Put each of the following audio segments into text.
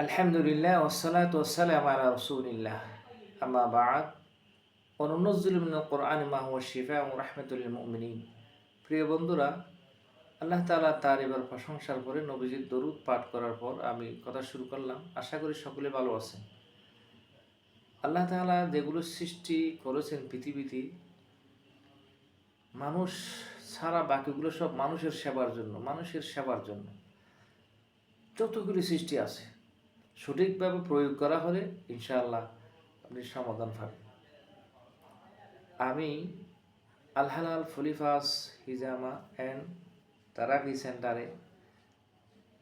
আলহামদুলিল্লাহ ওয়াসসালাতু ওয়াসসালামু আলা রাসূলিল্লাহ আম্মা বা'দ ওয়া নুনাজ্জিলু মিনাল কুরআনি মা হুয়া শিফাa'un ওয়া রাহমাতুল লিল মুমিনিন। প্রিয় বন্ধুরা, আল্লাহ তাআলা তার এবার প্রশংসার পরে নবীজির দরুদ পাঠ করার পর আমি কথা শুরু করলাম। আশা করি সকলে ভালো আছেন। আল্লাহ তাআলা যেগুলো সৃষ্টি করেছেন পৃথিবীতে, মানুষ ছাড়া বাকিগুলো সব মানুষের সেবার জন্য যতগুলি সৃষ্টি আছে সঠিকভাবে প্রয়োগ করা হলে ইনশাআল্লাহ আপনি সমাধান পাবেন। আমি আল হালাল ফলিফাস হিজামা অ্যান্ড থেরাপি সেন্টারে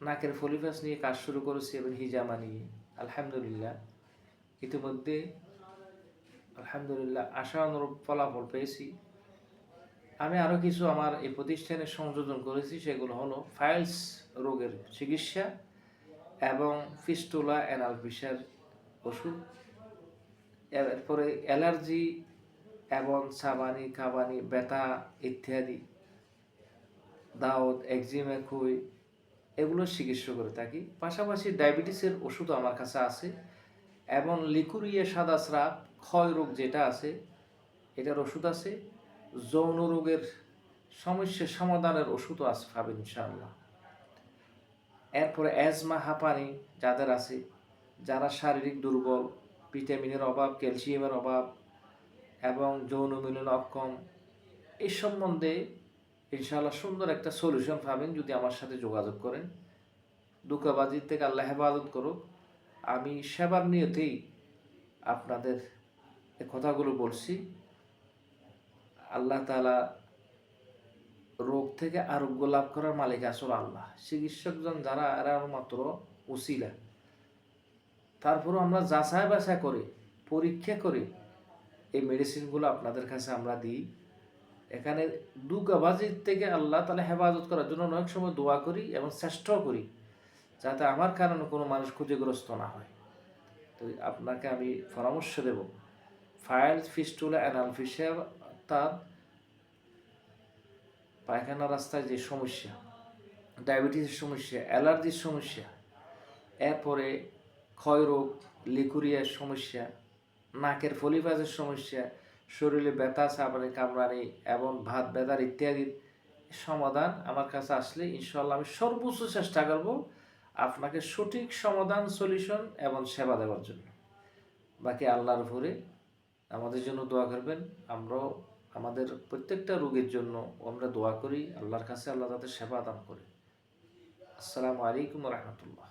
নাকের ফলিফাস নিয়ে কাজ শুরু করেছি এবং হিজামা নিয়ে আলহামদুলিল্লাহ ইতিমধ্যে আশানুরূপ ফলাফল পেয়েছি। আমি আরও কিছু আমার এই প্রতিষ্ঠানে সংযোজন করেছি, সেগুলো হলো ফাইলস রোগের চিকিৎসা এবং ফিস্টুলা অ্যানাল ফিসার ওষুধ, এরপরে অ্যালার্জি এবং সাবানি কাবানি ব্যথা ইত্যাদি, দাউদ একজিমা খুই, এগুলোর চিকিৎসা করে থাকি। পাশাপাশি ডায়াবেটিসের ওষুধও আমার কাছে আছে এবং লিকুরিয়া সাদা স্রাব ক্ষয় রোগ যেটা আছে এটার ওষুধ আছে। যৌন রোগের সমস্যা সমাধানের ওষুধও আছে পাবেন ইনশাআল্লাহ। এরপরে অ্যাজমা হাঁপানি যাদের আছে, যারা শারীরিক দুর্বল, ভিটামিনের অভাব, ক্যালসিয়ামের অভাব এবং যৌন মিলন অক্ষম, এই সম্বন্ধে ইনশাআল্লাহ সুন্দর একটা সলিউশন পাবেন যদি আমার সাথে যোগাযোগ করেন। ধোঁকাবাজির থেকে আল্লাহ হেফাজত করুক। আমি সেবার নিয়তেই আপনাদের এই কথাগুলো বলছি। আল্লাহ তাআলা রোগ থেকে আরোগ্য লাভ করার মালিক আসল আল্লাহ। চিকিৎসকজন যারা এরা মাত্র উসিলা। তারপরও আমরা যাচাই বাছাই করে পরীক্ষা করে এই মেডিসিনগুলো আপনাদের কাছে আমরা দিই। এখানে ধোঁকাবাজির থেকে আল্লাহ তাআলা হেফাজত করার জন্য অনেক সময় দোয়া করি এবং চেষ্টাও করি যাতে আমার কারণে কোনো মানুষ ক্ষতিগ্রস্ত না হয়। তো আপনাকে আমি পরামর্শ দেব, ফাইলস ফিস্টুলা অ্যানাল ফিসার, তার পায়খানা রাস্তায় যে সমস্যা, ডায়াবেটিসের সমস্যা, অ্যালার্জির সমস্যা, এরপরে ক্ষয়রোগ, লিকুরিয়ার সমস্যা, নাকের ফলিফাসের সমস্যা, শরীরে ব্যথা সাবানি কামড়ানি এবং ভাত ব্যথার ইত্যাদির সমাধান আমার কাছে আসলে ইনশাআল্লাহ আমি সর্বোচ্চ চেষ্টা করব আপনাকে সঠিক সমাধান, সলিউশন এবং সেবা দেওয়ার জন্য। বাকি আল্লাহর উপরে আমাদের জন্য দোয়া করবেন। আমরাও আমাদের প্রত্যেকটা রোগের জন্য আমরা দোয়া করি আল্লাহর কাছে, আল্লাহ তাদের সেবা দান করে। আসসালামু আলাইকুম ওয়া রাহমাতুল্লাহ।